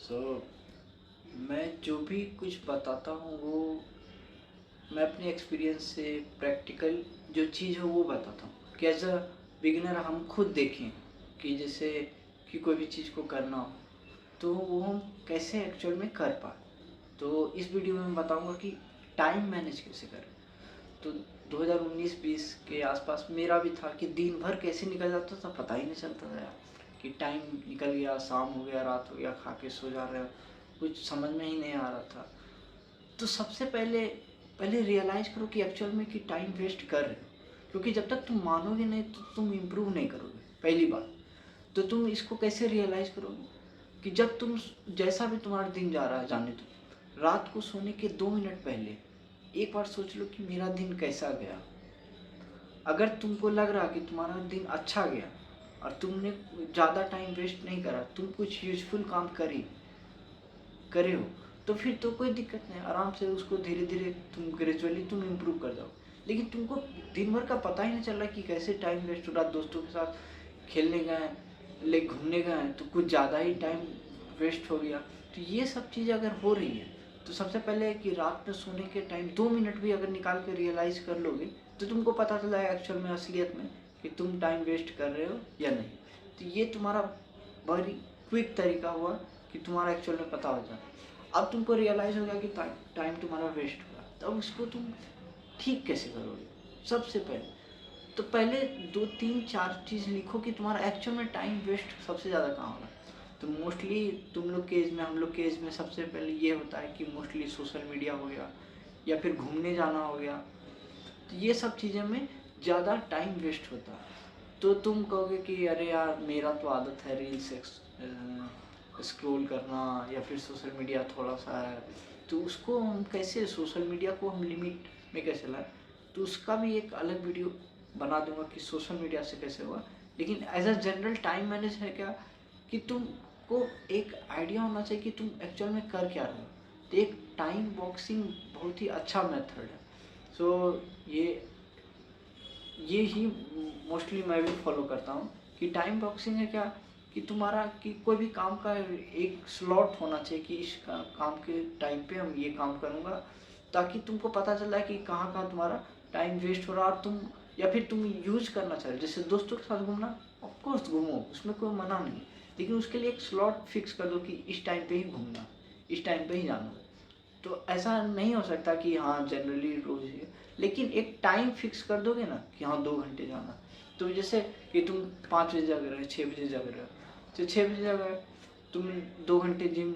सो मैं जो भी कुछ बताता हूँ वो मैं अपने एक्सपीरियंस से प्रैक्टिकल जो चीज़ है वो बताता हूँ कि एज अ बिगिनर हम खुद देखें कि जैसे कि कोई भी चीज़ को करना हो तो वो हम कैसे एक्चुअल में कर पाए। तो इस वीडियो में मैं बताऊँगा कि टाइम मैनेज कैसे करें। तो 2019-20 के आसपास मेरा भी था कि दिन भर कैसे निकल जाता था पता ही नहीं चलता था यार, कि टाइम निकल गया, शाम हो गया, रात हो गया, खा के सो जा रहे हो, कुछ समझ में ही नहीं आ रहा था। तो सबसे पहले पहले रियलाइज़ करो कि एक्चुअल में कि टाइम वेस्ट कर रहे हो, क्योंकि जब तक तुम मानोगे नहीं तो तुम इम्प्रूव नहीं करोगे। पहली बात तो तुम इसको कैसे रियलाइज़ करोगे कि जब तुम जैसा भी तुम्हारा दिन जा रहा है जाने दो, रात को सोने के 2 मिनट पहले एक बार सोच लो कि मेरा दिन कैसा गया। अगर तुमको लग रहा कि तुम्हारा दिन अच्छा गया और तुमने ज़्यादा टाइम वेस्ट नहीं करा, तुम कुछ यूजफुल काम करे हो, तो फिर तो कोई दिक्कत नहीं, आराम से उसको धीरे धीरे तुम ग्रेजुअली तुम इम्प्रूव कर जाओ। लेकिन तुमको दिन भर का पता ही नहीं चल रहा कि कैसे टाइम वेस्ट हो रहा। दोस्तों के साथ खेलने गए, ले घूमने गए तो कुछ ज़्यादा ही टाइम वेस्ट हो गया। तो ये सब चीज़ अगर हो रही है तो सबसे पहले कि रात में सोने के टाइम 2 मिनट भी अगर निकाल कर रियलाइज़ कर लोगे तो तुमको पता चला है एक्चुअल में, असलियत में, कि तुम टाइम वेस्ट कर रहे हो या नहीं। तो ये तुम्हारा बड़ी क्विक तरीका हुआ कि तुम्हारा एक्चुअल में पता हो जाए। अब तुमको रियलाइज़ हो गया कि टाइम तुम्हारा वेस्ट हुआ, तब उसको तुम ठीक कैसे करोगे। सबसे पहले तो पहले 2 3 4 चीज़ लिखो कि तुम्हारा एक्चुअल में टाइम वेस्ट सबसे ज़्यादा कहाँ हो रहा है। तो मोस्टली तुम लोग के एज में, हम लोग के एज में सबसे पहले ये होता है कि मोस्टली सोशल मीडिया हो गया या फिर घूमने जाना हो गया। तो ये सब चीज़ें में ज़्यादा टाइम वेस्ट होता है। तो तुम कहोगे कि अरे यार मेरा तो आदत है रील्स स्क्रॉल करना या फिर सोशल मीडिया थोड़ा सा है, तो उसको हम कैसे, सोशल मीडिया को हम लिमिट में कैसे लाएं। तो उसका भी एक अलग वीडियो बना दूंगा कि सोशल मीडिया से कैसे हुआ। लेकिन as a general time manage है क्या कि तुमको एक आइडिया होना चाहिए कि तुम एक्चुअल में कर क्या रहे हो। तो एक टाइम बॉक्सिंग बहुत ही अच्छा मेथड है। सो ये ये ही मोस्टली मैं भी फॉलो करता हूँ कि टाइम बॉक्सिंग है क्या कि तुम्हारा कि कोई भी काम का एक स्लॉट होना चाहिए कि इस काम के टाइम पे हम ये काम करूँगा, ताकि तुमको पता चला कि कहाँ कहाँ तुम्हारा टाइम वेस्ट हो रहा है। और तुम या फिर तुम यूज करना चाह रहे हो, जैसे दोस्तों के साथ घूमना, ऑफकोर्स घूमो, उसमें कोई मना नहीं, लेकिन उसके लिए एक स्लॉट फिक्स कर दो कि इस टाइम पे ही घूमना, इस टाइम पे ही जाना। तो ऐसा नहीं हो सकता कि हाँ जनरली रोज ही, लेकिन एक टाइम फिक्स कर दोगे ना कि हाँ 2 घंटे जाना। तो जैसे कि तुम 5 बजे जग रहे हो, 6 बजे जग रहे हो, तो 6 बजे जग रहे हो, तुम 2 घंटे जिम,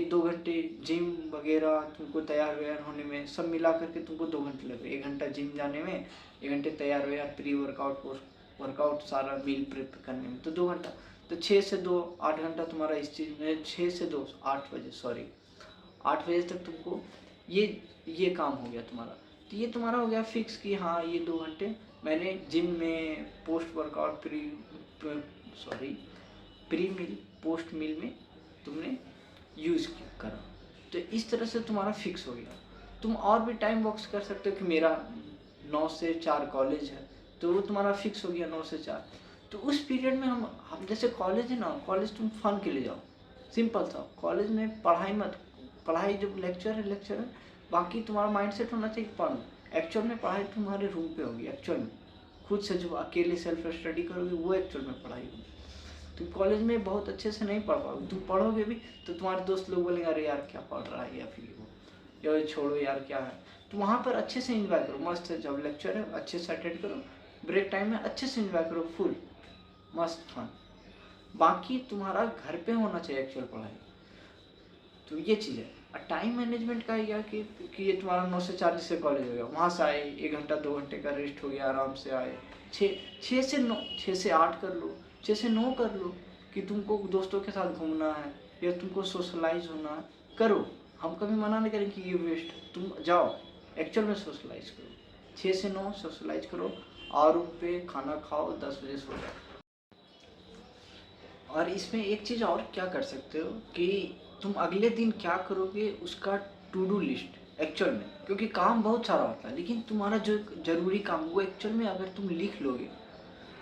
2 घंटे जिम वगैरह तुमको तैयार व्यार होने में सब मिला करके तुमको 2 घंटे लग रहे। 1 घंटा जिम जाने में, 1 घंटे तैयार व्यार प्री वर्कआउट पोस्ट वर्कआउट सारा मील प्रेप करने में, तो 2 घंटा। तो 6 से 2 8 घंटा तुम्हारा इस चीज़ में, 6 से 2 8 बजे, सॉरी 8 बजे तक तुमको ये काम हो गया तुम्हारा। तो ये तुम्हारा हो गया फिक्स कि हाँ ये 2 घंटे मैंने जिम में पोस्ट वर्कआउट सॉरी प्री मील पोस्ट मील में तुमने यूज़ करा। तो इस तरह से तुम्हारा फिक्स हो गया। तुम और भी टाइम बॉक्स कर सकते हो कि मेरा 9 से 4 कॉलेज है, तो वो तुम्हारा फिक्स हो गया 9 से 4। तो उस पीरियड में हम जैसे कॉलेज है ना, कॉलेज तुम फन के लिए जाओ, सिंपल सा। कॉलेज में पढ़ाई मत, पढ़ाई जब लेक्चर है लेक्चर है, बाकी तुम्हारा माइंडसेट होना चाहिए पढ़। एक्चुअल में पढ़ाई तुम्हारे रूम पे होगी, एक्चुअल में खुद से जो अकेले सेल्फ स्टडी करोगे वो एक्चुअल में पढ़ाई होगी। तुम कॉलेज में बहुत अच्छे से नहीं पढ़ पाओगे, तुम पढ़ोगे भी तो तुम्हारे दोस्त लोग बोलेंगे अरे यार क्या पढ़ रहा है, या फिर वो या छोड़ो यार क्या है। तो वहाँ पर अच्छे से इंजॉय करो, मस्त है, जब लेक्चर है अच्छे से अटेंड करो, ब्रेक टाइम में अच्छे से इंजॉय करो, फुल मस्त फन। बाकी तुम्हारा घर पे होना चाहिए एक्चुअल पढ़ाई। तो ये चीज़ है। और टाइम मैनेजमेंट का यह कि ये तुम्हारा 9 से 4 जैसे कॉलेज हो गया, वहाँ से आए 1 घंटा 2 घंटे का रेस्ट हो गया, आराम से आए, 6 से 9, 6 से 8 कर लो, 6 से 9 कर लो कि तुमको दोस्तों के साथ घूमना है या तुमको सोशलाइज होना है, करो। हम कभी मना नहीं करें कि ये वेस्ट, तुम जाओ एक्चुअल में सोशलाइज करो। 6 से 9 सोशलाइज करो और रूम पे खाना खाओ, 10 बजे सो जाओ। और इसमें एक चीज़ और क्या कर सकते हो कि तुम अगले दिन क्या करोगे उसका टू डू लिस्ट एक्चुअल में, क्योंकि काम बहुत सारा होता है, लेकिन तुम्हारा जो जरूरी काम वो एक्चुअल में अगर तुम लिख लोगे,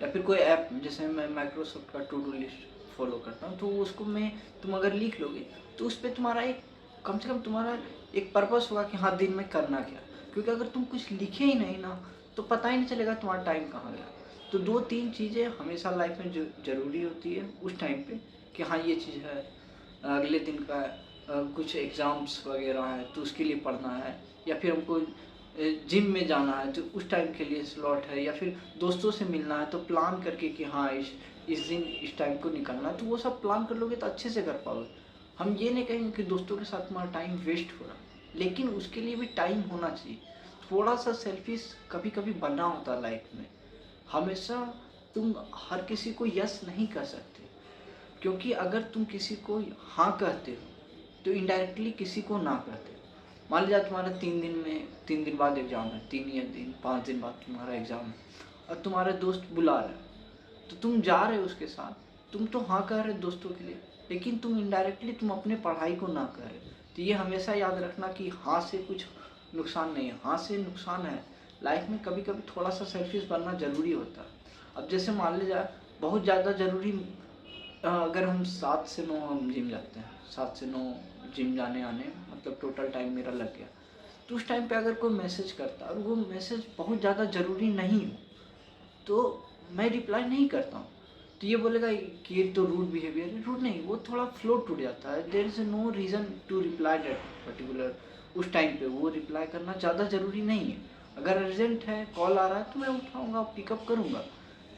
या फिर कोई ऐप जैसे मैं माइक्रोसॉफ्ट का टू डू लिस्ट फॉलो करता हूँ, तो उसको मैं तुम अगर लिख लोगे तो उस पर तुम्हारा एक कम से कम तुम्हारा एक पर्पस होगा कि हाँ दिन में करना क्या। क्योंकि अगर तुम कुछ लिखे ही नहीं ना तो पता ही नहीं चलेगा तुम्हारा टाइम कहाँ गया। तो 2-3 चीज़ें हमेशा लाइफ में जो ज़रूरी होती है उस टाइम पे कि हाँ ये चीज़ है, अगले दिन का कुछ एग्ज़ाम्स वगैरह है तो उसके लिए पढ़ना है, या फिर हमको जिम में जाना है तो उस टाइम के लिए स्लॉट है, या फिर दोस्तों से मिलना है तो प्लान करके कि हाँ इस दिन इस टाइम को निकलना है, तो वो सब प्लान कर लोगे तो अच्छे से कर पाओगे। हम ये नहीं कहेंगे कि दोस्तों के साथ तुम्हारा टाइम वेस्ट हो रहा, लेकिन उसके लिए भी टाइम होना चाहिए। थोड़ा सा सेल्फिश कभी कभी बनना होता है लाइफ में। हमेशा तुम हर किसी को यस नहीं कर सकते, क्योंकि अगर तुम किसी को हाँ कहते हो तो इनडायरेक्टली किसी को ना कहते हो। मान लिया तुम्हारा 3 दिन बाद एग्ज़ाम है, 5 दिन बाद तुम्हारा एग्ज़ाम है, और तुम्हारा दोस्त बुला रहा है तो तुम जा रहे हो उसके साथ। तुम तो हाँ कह रहे हो दोस्तों के लिए, लेकिन तुम इनडायरेक्टली तुम अपने पढ़ाई को ना कर रहे हो। तो ये हमेशा याद रखना कि हाँ से कुछ नुकसान नहीं है, हाँ से नुकसान है। लाइफ में कभी कभी थोड़ा सा सेल्फिश बनना ज़रूरी होता है। अब जैसे मान लीजिए बहुत ज़्यादा ज़रूरी, अगर हम 7 से 9 हम जिम जाते हैं, 7 से 9 जिम जाने आने मतलब टोटल टाइम मेरा लग गया, तो उस टाइम पे अगर कोई मैसेज करता और वो मैसेज बहुत ज़्यादा ज़रूरी नहीं हो तो मैं रिप्लाई नहीं करता हूँ। तो ये बोलेगा कि ये तो रूड बिहेवियर है। रूड नहीं, वो थोड़ा फ्लो टूट जाता है। There is no reason to reply that particular उस टाइम पे। वो रिप्लाई करना ज़्यादा ज़रूरी नहीं है। अगर अर्जेंट है, कॉल आ रहा है तो मैं उठाऊँगा, पिकअप करूँगा,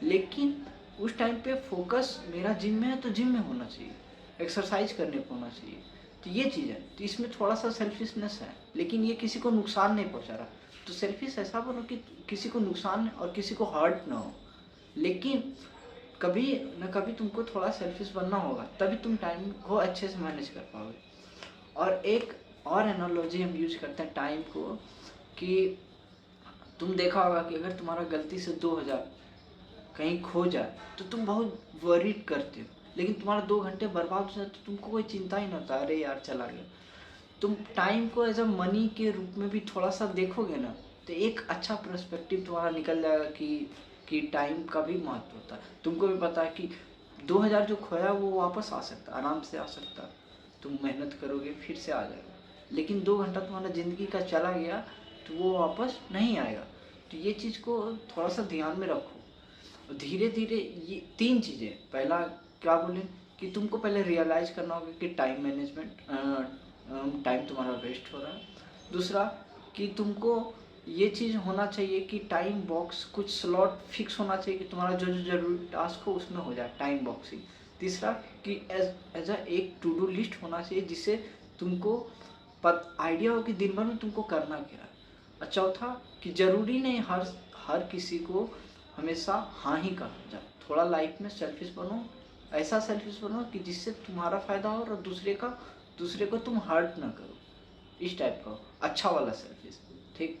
लेकिन उस टाइम पे फोकस मेरा जिम में है तो जिम में होना चाहिए, एक्सरसाइज करने को होना चाहिए। तो ये चीज़ है, तो इसमें थोड़ा सा सेल्फिशनेस है, लेकिन ये किसी को नुकसान नहीं पहुंचा रहा। तो सेल्फिश ऐसा बनो कि किसी को नुकसान और किसी को हर्ट ना हो, लेकिन कभी न कभी तुमको थोड़ा सेल्फिश बनना होगा, तभी तुम टाइम को अच्छे से मैनेज कर पाओगे। और एक और एनालॉजी हम यूज करते हैं टाइम को, कि तुम देखा होगा कि अगर तुम्हारा गलती से 2000 कहीं खो जाए तो तुम बहुत वरीड करते हो, लेकिन तुम्हारा 2 घंटे बर्बाद हो जाए तो तुमको कोई चिंता ही नहीं होता, अरे यार चला गया। तुम टाइम को एज अ मनी के रूप में भी थोड़ा सा देखोगे ना तो एक अच्छा पर्सपेक्टिव तुम्हारा निकल जाएगा कि टाइम का भी महत्व होता है। तुमको भी पता है कि 2000 जो खोया वो वापस आ सकता, आराम से आ सकता, तुम मेहनत करोगे फिर से आ जाएगा, लेकिन 2 घंटा तुम्हारा ज़िंदगी का चला गया तो वो वापस नहीं आएगा। तो ये चीज़ को थोड़ा सा ध्यान में रखो। धीरे धीरे ये 3 चीज़ें, पहला क्या बोले कि तुमको पहले रियलाइज़ करना होगा कि टाइम मैनेजमेंट, टाइम तुम्हारा वेस्ट हो रहा है। दूसरा कि तुमको ये चीज़ होना चाहिए कि टाइम बॉक्स कुछ स्लॉट फिक्स होना चाहिए कि तुम्हारा जो जो जरूरी टास्क हो उसमें हो जाए, टाइम बॉक्सिंग। तीसरा कि एज अ एक टू डू लिस्ट होना चाहिए जिससे तुमको आइडिया हो कि दिन भर में तुमको करना क्या है। और चौथा कि ज़रूरी नहीं हर किसी को हमेशा हाँ ही कहा जाए। थोड़ा लाइफ में सेल्फिश बनो, ऐसा सेल्फिश बनो कि जिससे तुम्हारा फ़ायदा हो और दूसरे को तुम हर्ट ना करो, इस टाइप का हो, अच्छा वाला सेल्फिश। ठीक।